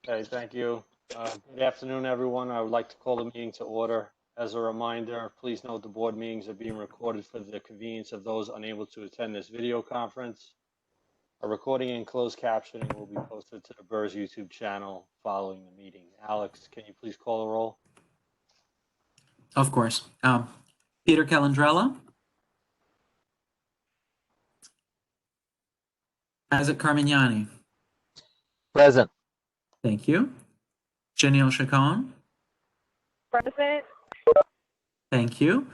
Okay, thank you. Good afternoon, everyone. I would like to call the meeting to order. As a reminder, please note the board meetings are being recorded for the convenience of those unable to attend this video conference. A recording and closed captioning will be posted to the BERS YouTube channel following the meeting. Alex, can you please call the roll? Of course. Peter Calandrella. Isaac Carmignani. Present. Thank you. Janelle Chacon. Present. Thank you.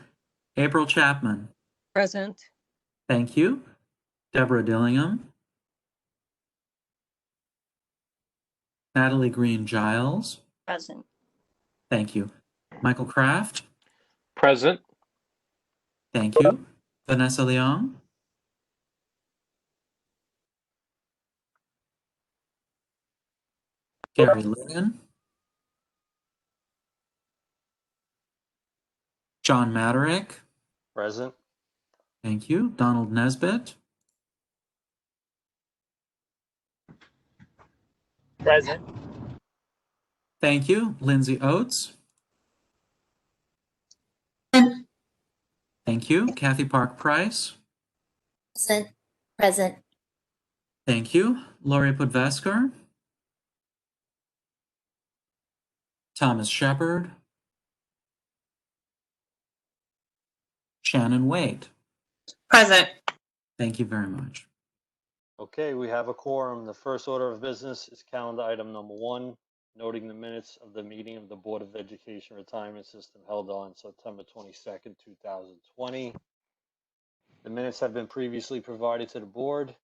April Chapman. Present. Thank you. Deborah Dillingham. Natalie Green Giles. Present. Thank you. Michael Kraft. Present. Thank you. Vanessa Leong. Gary Ligon. John Maderick. Present. Thank you. Donald Nesbitt. Present. Thank you. Lindsay Oates. Thank you. Kathy Park Price. Present. Thank you. Lori Podvesker. Thomas Shepard. Shannon Wade. Present. Thank you very much. Okay, we have a quorum. The first order of business is calendar item number 1, noting the minutes of the meeting of the Board of Education Retirement System held on September 22nd, 2020. The minutes have been previously provided to the board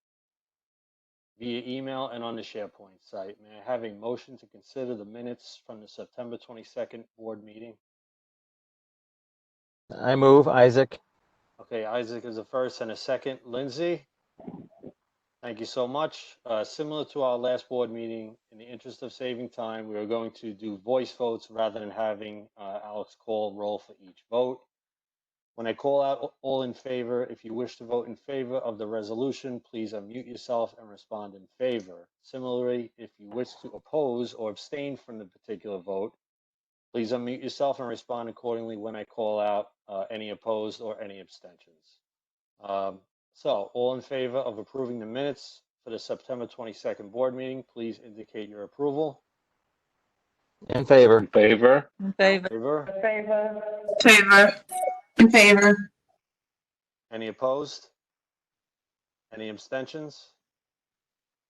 via email and on the SharePoint site. May I have a motion to consider the minutes from the September 22nd board meeting? I move, Isaac. Okay, Isaac is the first and a second. Lindsay? Thank you so much. Similar to our last board meeting, in the interest of saving time, we are going to do voice votes rather than having Alex call roll for each vote. When I call out all in favor, if you wish to vote in favor of the resolution, please unmute yourself and respond in favor. Similarly, if you wish to oppose or abstain from the particular vote, please unmute yourself and respond accordingly when I call out any opposed or any abstentions. So all in favor of approving the minutes for the September 22nd board meeting, please indicate your approval. In favor. In favor. In favor. Favor? Favor. In favor. Any opposed? Any abstentions?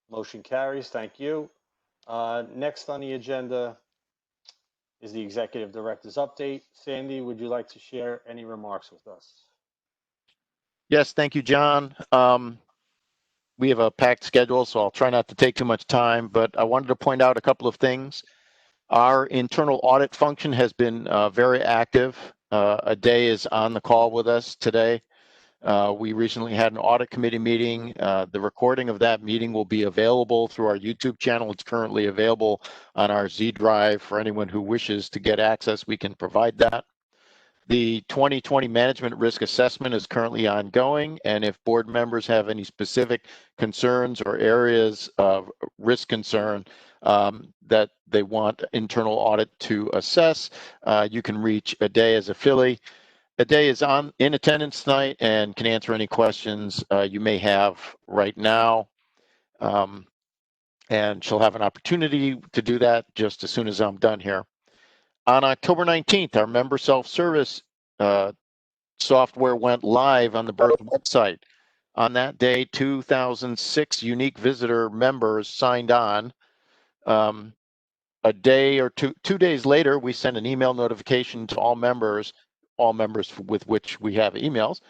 Motion carries. Thank you. Next on the agenda is the executive director's update. Sandy, would you like to share any remarks with us? Yes, thank you, John. We have a packed schedule, so I'll try not to take too much time, but I wanted to point out a couple of things. Our internal audit function has been very active. A day is on the call with us today. We recently had an audit committee meeting. The recording of that meeting will be available through our YouTube channel. It's currently available on our Z Drive. For anyone who wishes to get access, we can provide that. The 2020 management risk assessment is currently ongoing, and if board members have any specific concerns or areas of risk concern that they want internal audit to assess, you can reach Aday as a Philly. Aday is in attendance tonight and can answer any questions you may have right now. And she'll have an opportunity to do that just as soon as I'm done here. On October 19th, our member self-service software went live on the BERS website. On that day, 2006 unique visitor members signed on. A day or two days later, we sent an email notification to all members with which we have emails.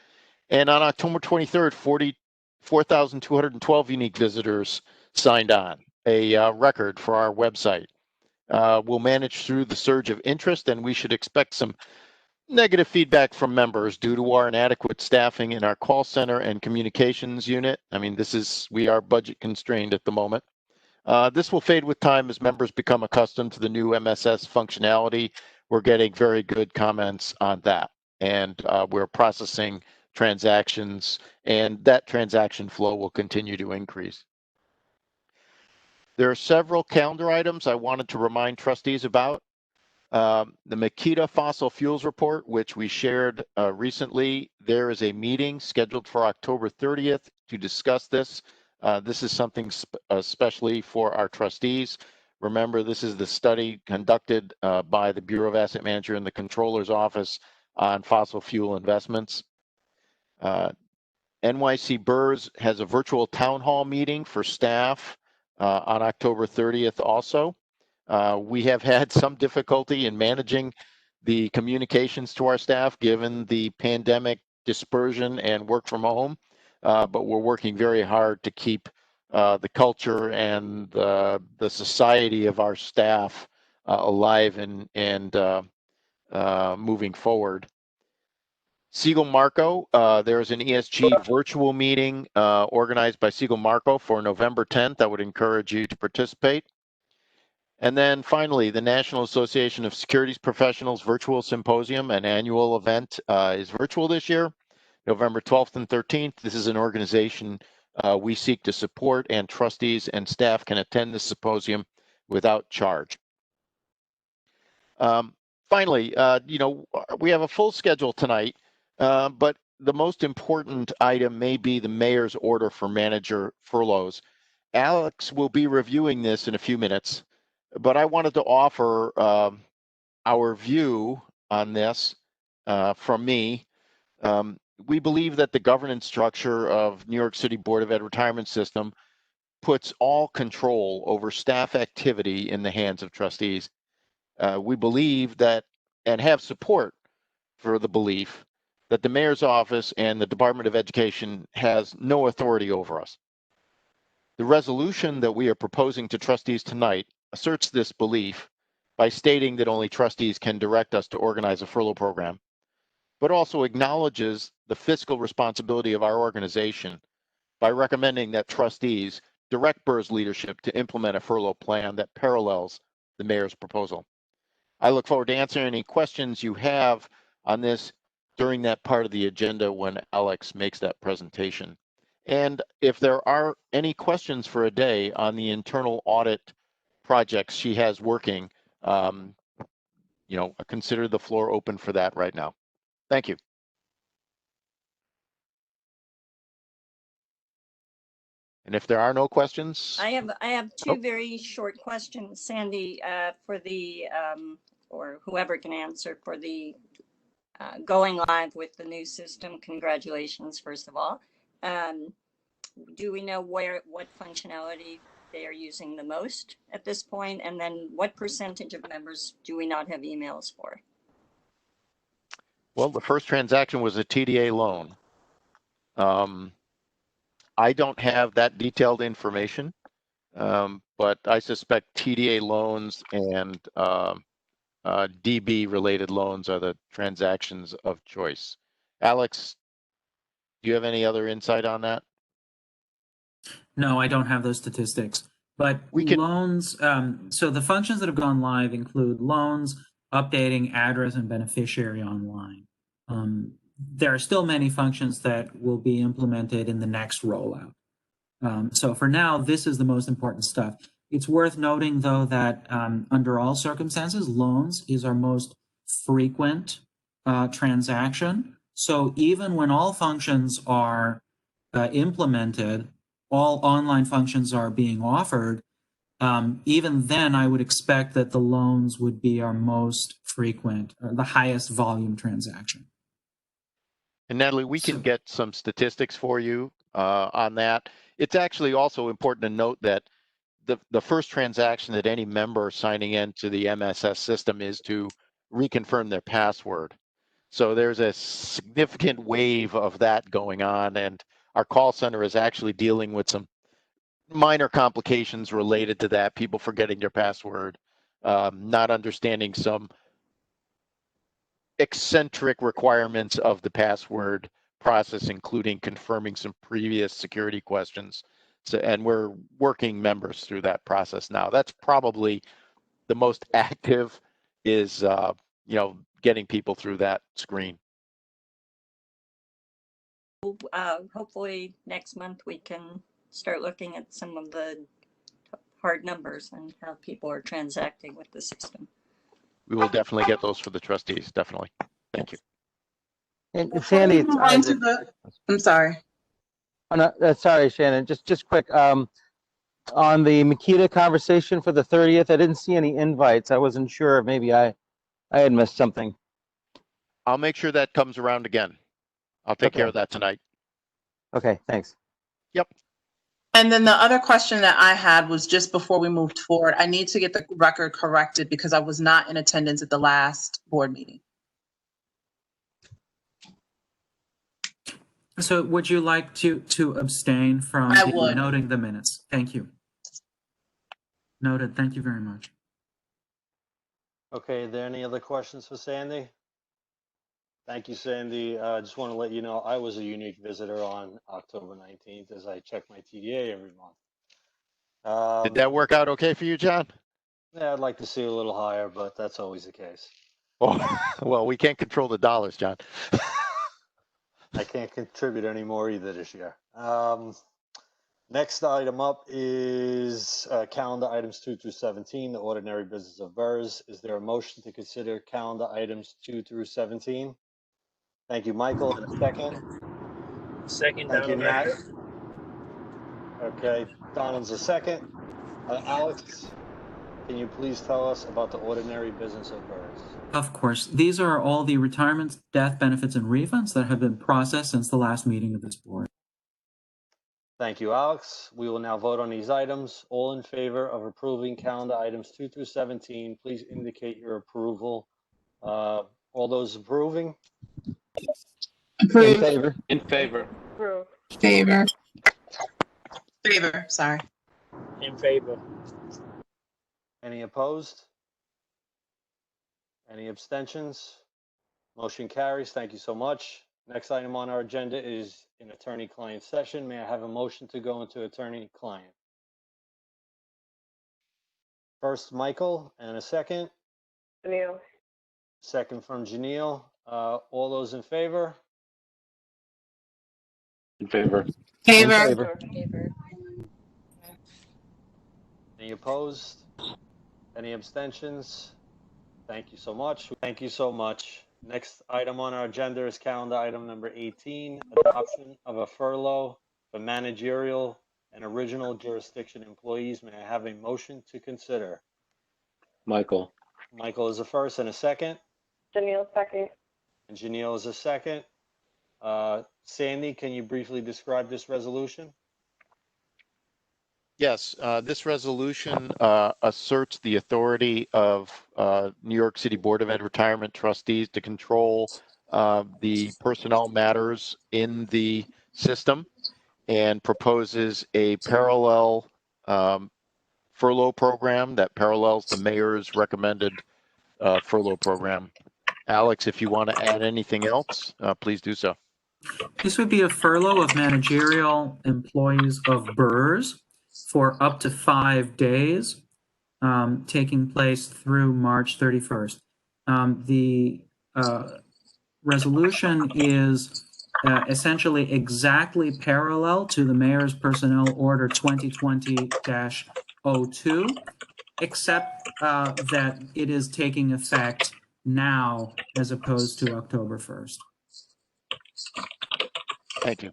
And on October 23rd, 4,212 unique visitors signed on, a record for our website. We'll manage through the surge of interest, and we should expect some negative feedback from members due to our inadequate staffing in our call center and communications unit. I mean, we are budget constrained at the moment. This will fade with time as members become accustomed to the new MSS functionality. We're getting very good comments on that, and we're processing transactions, and that transaction flow will continue to increase. There are several calendar items I wanted to remind trustees about. The Makita fossil fuels report, which we shared recently, there is a meeting scheduled for October 30th to discuss this. This is something especially for our trustees. Remember, this is the study conducted by the Bureau of Asset Management and the Controller's Office on fossil fuel investments. NYC BERS has a virtual town hall meeting for staff on October 30th also. We have had some difficulty in managing the communications to our staff given the pandemic dispersion and work from home, but we're working very hard to keep the culture and the society of our staff alive and moving forward. Siegel Marco, there is an ESG virtual meeting organized by Siegel Marco for November 10th. I would encourage you to participate. And then finally, the National Association of Securities Professionals Virtual Symposium, an annual event, is virtual this year, November 12th and 13th. This is an organization we seek to support, and trustees and staff can attend this symposium without charge. Finally, we have a full schedule tonight, but the most important item may be the mayor's order for manager furloughs. Alex will be reviewing this in a few minutes, but I wanted to offer our view on this from me. We believe that the governance structure of New York City Board of Ed Retirement System puts all control over staff activity in the hands of trustees. We believe that and have support for the belief that the mayor's office and the Department of Education has no authority over us. The resolution that we are proposing to trustees tonight asserts this belief by stating that only trustees can direct us to organize a furlough program, but also acknowledges the fiscal responsibility of our organization by recommending that trustees direct BERS leadership to implement a furlough plan that parallels the mayor's proposal. I look forward to answering any questions you have on this during that part of the agenda when Alex makes that presentation. And if there are any questions for Aday on the internal audit projects she has working, I consider the floor open for that right now. Thank you. And if there are no questions, I have two very short questions, Sandy, for the or whoever can answer for the going live with the new system. Congratulations, first of all. Do we know what functionality they are using the most at this point? And then what percentage of members do we not have emails for? well, the first transaction was a TDA loan. I don't have that detailed information, but I suspect TDA loans and DB related loans are the transactions of choice. Alex, do you have any other insight on that? No, I don't have those statistics. But We can- loans, so the functions that have gone live include loans, updating address and beneficiary online. There are still many functions that will be implemented in the next rollout. So for now, this is the most important stuff. It's worth noting, though, that under all circumstances, loans is our most frequent transaction. So even when all functions are implemented, all online functions are being offered, even then I would expect that the loans would be our most frequent, the highest volume transaction. And Natalie, we can get some statistics for you on that. It's actually also important to note that the first transaction that any member signing into the MSS system is to reconfirm their password. So there's a significant wave of that going on, and our call center is actually dealing with some minor complications related to that, people forgetting their password, not understanding some eccentric requirements of the password process, including confirming some previous security questions. So, and we're working members through that process now. That's probably the most active is, getting people through that screen. Hopefully next month we can start looking at some of the hard numbers and how people are transacting with the system. We will definitely get those for the trustees, definitely. Thank you. And Before Sandy, we it's move on to Isaac. I'm sorry. Oh, no, sorry, Shannon, just quick. On the Makita conversation for the 30th, I didn't see any invites. I wasn't sure. Maybe I had missed something. I'll make sure that comes around again. I'll take care Okay. of that tonight. Okay, thanks. And then the other question that I had was just before we moved forward, I need to get the record corrected because I was not in attendance at the last board meeting. So would you like to abstain from I would. noting the minutes? Thank you. Noted. Thank you very much. Okay, are there any other questions for Sandy? Thank you, Sandy. I just want to let you know I was a unique visitor on October 19th as I check my TDA every month. Did that work out okay for you, John? Yeah, I'd like to see a little higher, but that's always the case. Oh, well, we can't control the dollars, John. I can't contribute any more either this year. Next item up is calendar items 2 through 17, the ordinary business of BERS. Is there a motion to consider calendar items 2 through 17? Thank you, Michael. And a second? Second, Thank you, Matt. Okay, Donald's a second. Alex, can you please tell us about the ordinary business of BERS? Of course. These are all the retirements, death benefits, and refunds that have been processed since the last meeting of this board. Thank you, Alex. We will now vote on these items. All in favor of approving calendar items 2 through 17, please indicate your approval. All those approving? In Approve. favor. In favor. Favor. Favor, sorry. In favor. Any opposed? Any abstentions? Motion carries. Thank you so much. Next item on our agenda is an attorney-client session. May I have a motion to go into attorney-client? First, Michael, and a second. Janelle. Second from Janelle. All those in favor? In favor. In Favor. favor. Any opposed? Any abstentions? Thank you so much. Thank you so much. Next item on our agenda is calendar item number 18, adoption of a furlough for managerial and original jurisdiction employees. May I have a motion to consider? Michael. Michael is a first and a second, Janelle, second. and Janelle is a second. Sandy, can you briefly describe this resolution? Yes, this resolution asserts the authority of New York City Board of Ed Retirement Trustees to control the personnel matters in the system and proposes a parallel furlough program that parallels the mayor's recommended furlough program. Alex, if you want to add anything else, please do so. This would be a furlough of managerial employees of BERS for up to 5 days, taking place through March 31st. The resolution is essentially exactly parallel to the Mayor's Personnel Order 2020-02, except that it is taking effect now as opposed to October 1st. Thank you.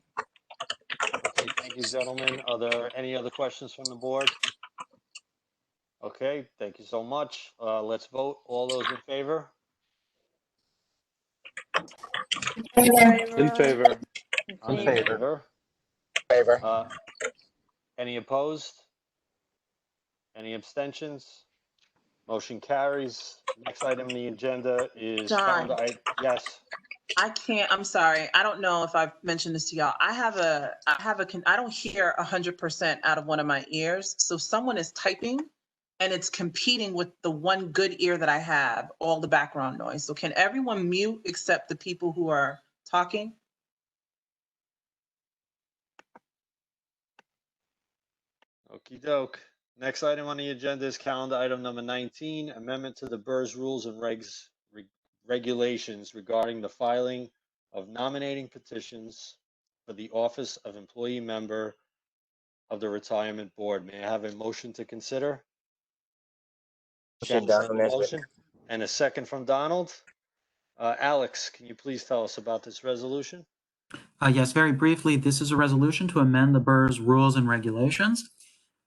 Okay, thank you, gentlemen. Are there any other questions from the board? Okay, thank you so much. Let's vote. All those in favor? In favor. I'm In favor. Uh, Any opposed? Any abstentions? Motion carries. Next item on the agenda is John. calendar. Yes. I'm sorry. I don't know if I've mentioned this to y'all. I don't hear 100% out of one of my ears. So someone is typing and it's competing with the one good ear that I have, all the background noise. So can everyone mute except the people who are talking? Okie doke. Next item on the agenda is calendar item number 19, amendment to the BERS rules and regulations regarding the filing of nominating petitions for the office of employee member of the Retirement Board. May I have a motion to consider? Motion, Shannon, Donald the Nesbitt. motion, and a second from Donald. Alex, can you please tell us about this resolution? Yes, very briefly, this is a resolution to amend the BERS rules and regulations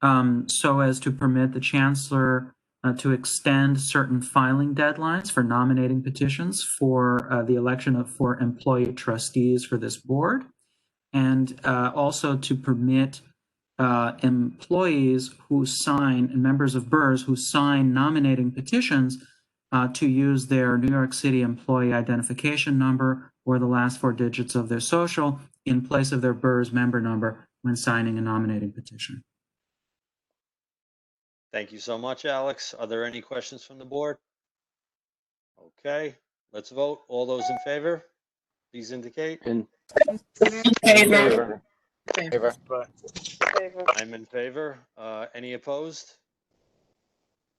so as to permit the chancellor to extend certain filing deadlines for nominating petitions for the election for employee trustees for this board, and also to permit employees who sign and members of BERS who sign nominating petitions to use their New York City employee identification number or the last four digits of their social in place of their BERS member number when signing a nominating petition. Thank you so much, Alex. Are there any questions from the board? Okay, let's vote. All those in favor, please indicate. In Favor. Favor. Favor. I'm in favor. Any opposed?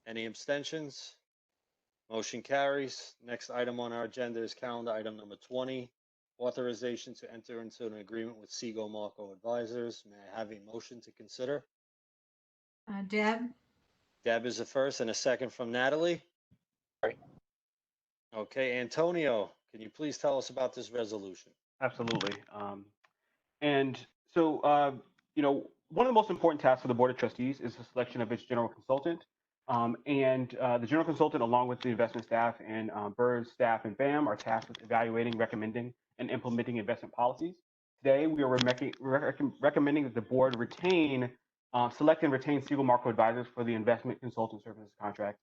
Any abstentions? Motion carries. Next item on our agenda is calendar item number 20, authorization to enter into an agreement with Seago Marco Advisors. May I have a motion to consider? Deb, Deb is the first and a second from Natalie. Right. Okay, Antonio, can you please tell us about this resolution? Absolutely. And so, one of the most important tasks for the Board of Trustees is the selection of its general consultant. The general consultant, along with the investment staff and BERS staff and BAM, are tasked with evaluating, recommending, and implementing investment policies. Today, we are recommending that the board select and retain Seago Marco Advisors for the investment consultant services contract.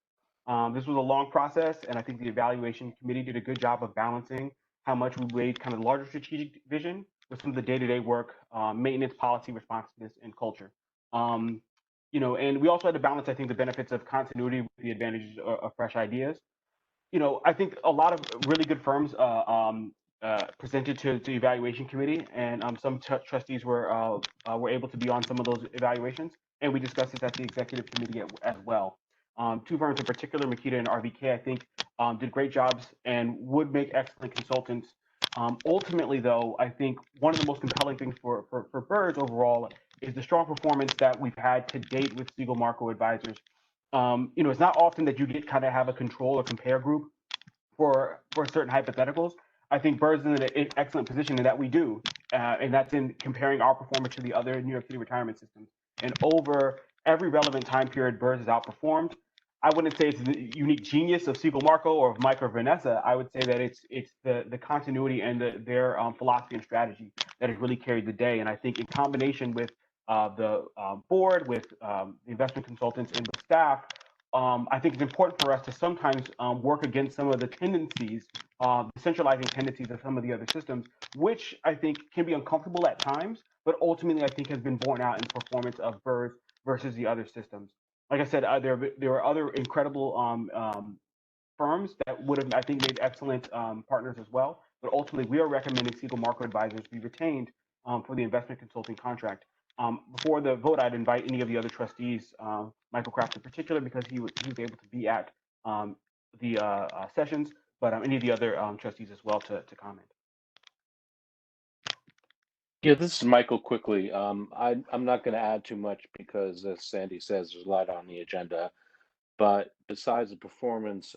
This was a long process, and I think the evaluation committee did a good job of balancing how much we weighed kind of larger strategic vision with some of the day-to-day work, maintenance, policy, responsiveness, and culture. And we also had to balance, I think, the benefits of continuity with the advantages of fresh ideas. I think a lot of really good firms presented to the evaluation committee, and some trustees were able to be on some of those evaluations, and we discussed this at the executive committee as well. Two firms in particular, Makita and RVK, I think, did great jobs and would make excellent consultants. Ultimately, though, I think one of the most compelling things for BERS overall is the strong performance that we've had to date with Seago Marco Advisors. It's not often that you get kind of have a control or compare group for certain hypotheticals. I think BERS is in an excellent position in that we do, and that's in comparing our performance to the other New York City retirement systems. And over every relevant time period, BERS has outperformed. I wouldn't say it's the unique genius of Seago Marco or of Mike or Vanessa. I would say that it's the continuity and their philosophy and strategy that has really carried the day. And I think in combination with the board, with the investment consultants, and with staff, I think it's important for us to sometimes work against some of the tendencies, the centralizing tendencies of some of the other systems, which I think can be uncomfortable at times, but ultimately I think has been borne out in performance of BERS versus the other systems. Like I said, there were other incredible firms that would have, I think, made excellent partners as well. But ultimately, we are recommending Seago Marco Advisors be retained for the investment consulting contract. Before the vote, I'd invite any of the other trustees, Michael Kraft in particular, because he was able to be at the sessions, but any of the other trustees as well to comment. Yeah, this is Michael quickly. I'm not going to add too much because, as Sandy says, there's a lot on the agenda. But besides the performance,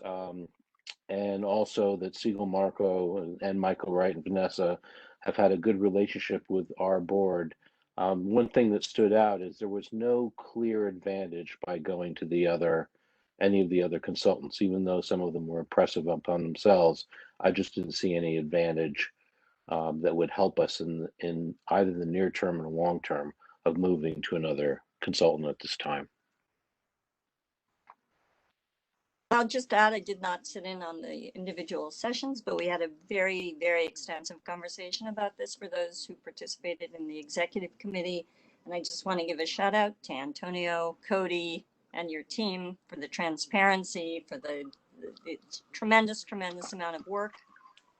and also that Seago Marco and Michael Wright and Vanessa have had a good relationship with our board. One thing that stood out is there was no clear advantage by going to any of the other consultants, even though some of them were impressive upon themselves. I just didn't see any advantage that would help us in either the near term or long term of moving to another consultant at this time. I'll just add, I did not sit in on the individual sessions, but we had a very, very extensive conversation about this for those who participated in the executive committee. And I just want to give a shout out to Antonio, Cody, and your team for the transparency, for the tremendous, tremendous amount of work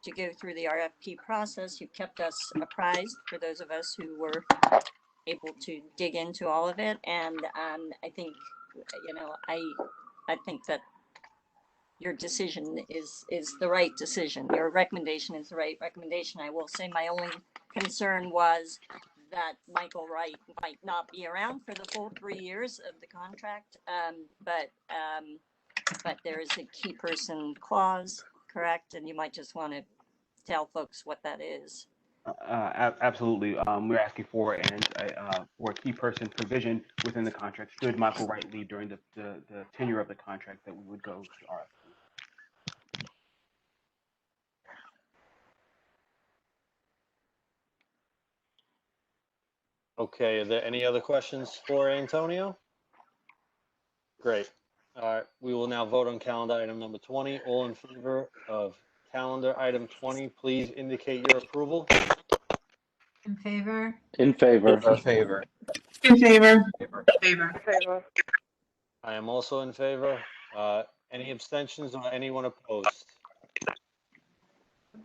to go through the RFP process. You kept us apprised for those of us who were able to dig into all of it. And I think, I think that your decision is the right decision. Your recommendation is the right recommendation. I will say my only concern was that Michael Wright might not be around for the full 3 years of the contract, but there is a key person clause, correct? And you might just want to tell folks what that is. Absolutely. We're asking for a key person provision within the contract. Should Michael Wright leave during the tenure of the contract, that we would go to RFP. Okay, are there any other questions for Antonio? Great. All right, we will now vote on calendar item number 20. All in favor of calendar item 20, please indicate your approval. In favor? In favor. In favor. In favor. Favor. I am also in favor. Any abstentions or anyone opposed?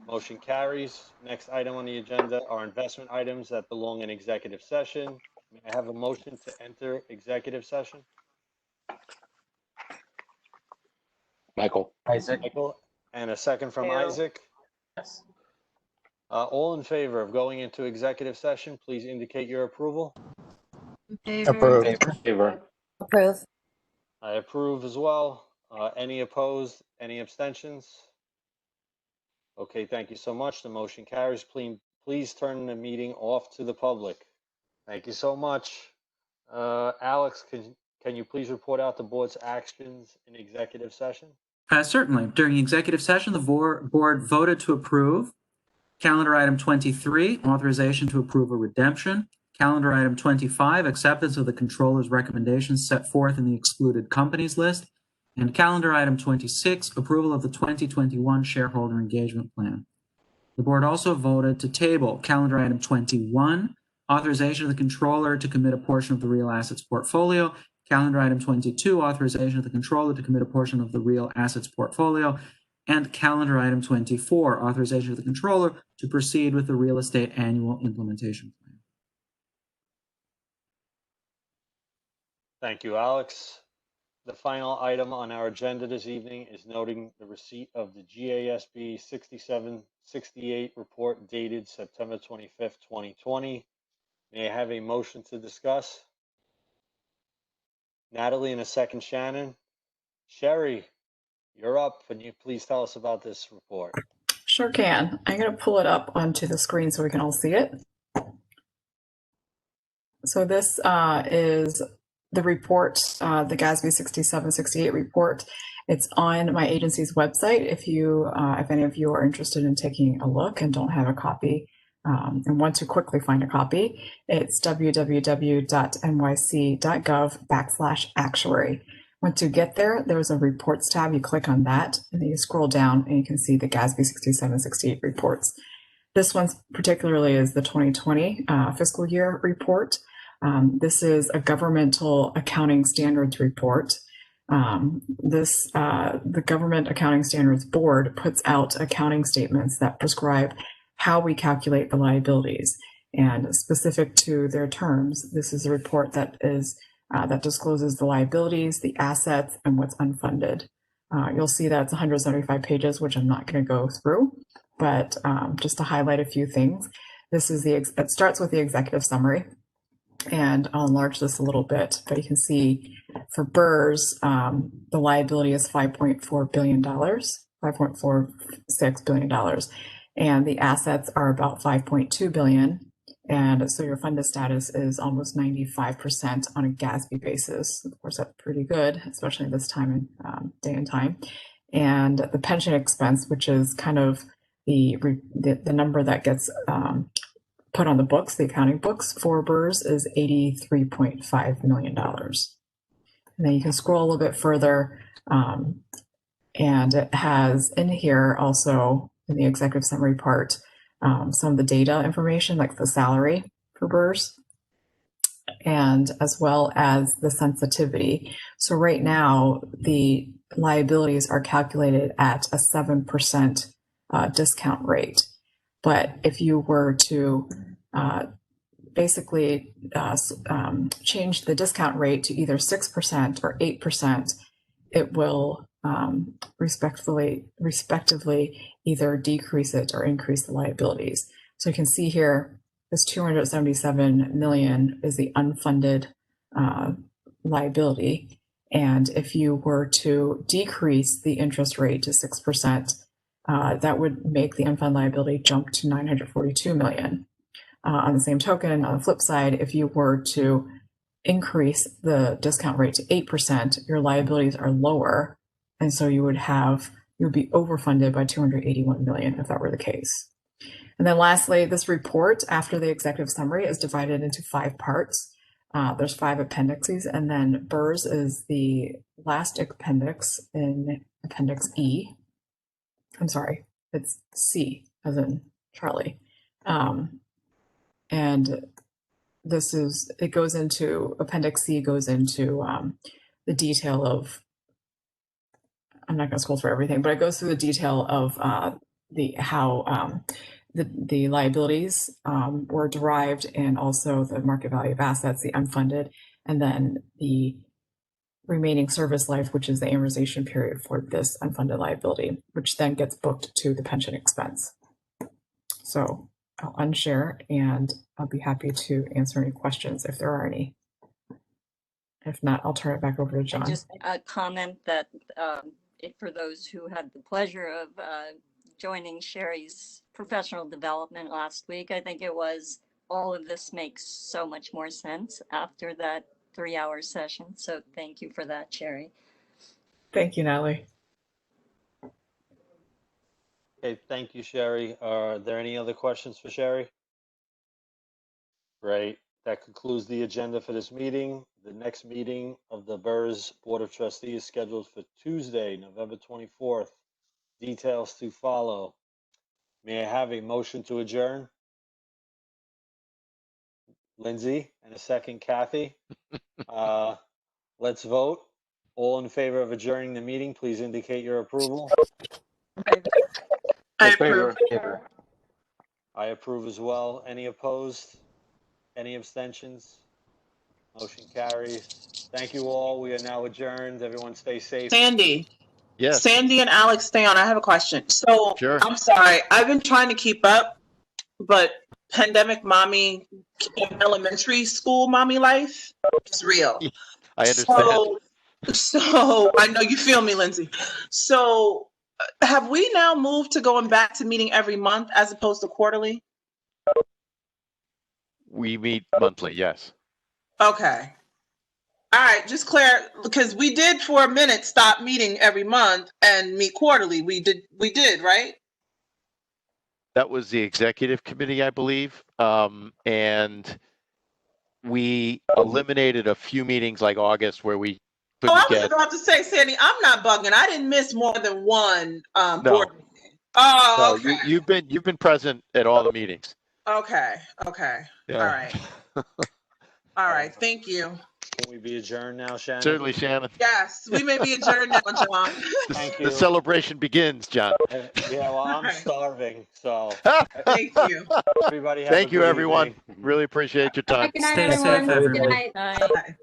Motion carries. Next item on the agenda are investment items that belong in executive session. May I have a motion to enter executive session? Michael. Isaac? Michael, and a second from Hale. Isaac. Yes. All in favor of going into executive session, please indicate your approval. In favor? Approved. Favor. Approve. I approve as well. Any opposed? Any abstentions? Okay, thank you so much. The motion carries. Please turn the meeting off to the public. Thank you so much. Alex, can you please report out the board's actions in executive session? Certainly. During executive session, the board voted to approve calendar item 23, authorization to approve a redemption. Calendar item 25, acceptance of the controller's recommendations set forth in the excluded companies list. And calendar item 26, approval of the 2021 shareholder engagement plan. The board also voted to table calendar item 21, authorization of the controller to commit a portion of the real assets portfolio. Calendar item 22, authorization of the controller to commit a portion of the real assets portfolio. And calendar item 24, authorization of the controller to proceed with the real estate annual implementation plan. Thank you, Alex. The final item on our agenda this evening is noting the receipt of the GASB 6768 report dated September 25th, 2020. May I have a motion to discuss? Natalie, and a second, Shannon. Sherry, you're up. Can you please tell us about this report? Sure can. I'm going to pull it up onto the screen so we can all see it. So this is the report, the GASB 6768 report. It's on my agency's website. If any of you are interested in taking a look and don't have a copy and want to quickly find a copy, it's www.nyc.gov/actuary. Once you get there, there's a reports tab. You click on that and then you scroll down and you can see the GASB 6768 reports. This one particularly is the 2020 fiscal year report. This is a governmental accounting standards report. The Government Accounting Standards Board puts out accounting statements that prescribe how we calculate the liabilities. And specific to their terms, this is a report that discloses the liabilities, the assets, and what's unfunded. You'll see that it's 175 pages, which I'm not going to go through, but just to highlight a few things. It starts with the executive summary, and I'll enlarge this a little bit, but you can see for BERS, the liability is $5.4 billion, $5.46 billion, and the assets are about $5.2 billion. And so your funded status is almost 95% on a GASB basis. Of course, that's pretty good, especially this time and day and time. And the pension expense, which is kind of the number that gets put on the books, the accounting books for BERS, is $83.5 million. And then you can scroll a little bit further, and it has in here also in the executive summary part some of the data information, like the salary for BERS, and as well as the sensitivity. So right now, the liabilities are calculated at a 7% discount rate. But if you were to basically change the discount rate to either 6% or 8%, it will respectively either decrease it or increase the liabilities. So you can see here this 277 million is the unfunded liability. And if you were to decrease the interest rate to 6%, that would make the unfunded liability jump to 942 million. On the same token, on the flip side, if you were to increase the discount rate to 8%, your liabilities are lower. And so you would be overfunded by 281 million if that were the case. And then lastly, this report after the executive summary is divided into 5 parts. There's 5 appendices, and then BERS is the last appendix in Appendix E. I'm sorry, it's C as in Charlie. And it goes into, Appendix C goes into the detail of, I'm not going to scroll through everything, but it goes through the detail of how the liabilities were derived, and also the market value of assets, the unfunded, and then the remaining service life, which is the amortization period for this unfunded liability, which then gets booked to the pension expense. So I'll unshare, and I'll be happy to answer any questions if there are any. If not, I'll turn it back over to John. Just a comment that for those who had the pleasure of joining Sherry's professional development last week, I think it was, all of this makes so much more sense after that 3-hour session. So thank you for that, Sherry. Thank you, Natalie. Okay, thank you, Sherry. Are there any other questions for Sherry? Great. That concludes the agenda for this meeting. The next meeting of the BERS Board of Trustees is scheduled for Tuesday, November 24th. Details to follow. May I have a motion to adjourn? Lindsay, and a second, Kathy. Let's vote. All in favor of adjourning the meeting, please indicate your approval. I approve. I approve as well. Any opposed? Any abstentions? Motion carries. Thank you all. We are now adjourned. Everyone stay safe. Sandy. Yes. Sandy and Alex, stay on. I have a question. So Sure. I'm sorry. I've been trying to keep up, but pandemic mommy, elementary school mommy life is real. I understand. So I know you feel me, Lindsay. So have we now moved to going back to meeting every month as opposed to quarterly? We meet monthly, yes. Okay. All right, just clear, because we did for a minute stop meeting every month and meet quarterly. We did, right? That was the executive committee, I believe. And we eliminated a few meetings like August where we couldn't I was get. about to say, Sandy, I'm not bugging. I didn't miss more than one No. board meeting. Oh, No, okay. you've been present at all the meetings. Okay. Yeah. All right. All right. Thank you. Can we be adjourned now, Shannon? Certainly, Shannon. Yes, we may be adjourned now, John. Thank you. The celebration begins, John. Yeah, well, I'm starving, so. Thank you. Everybody have a Thank you, good everyone. evening. Really appreciate your time. Good night, Stay everyone. safe, everybody. Good night. Bye. Bye.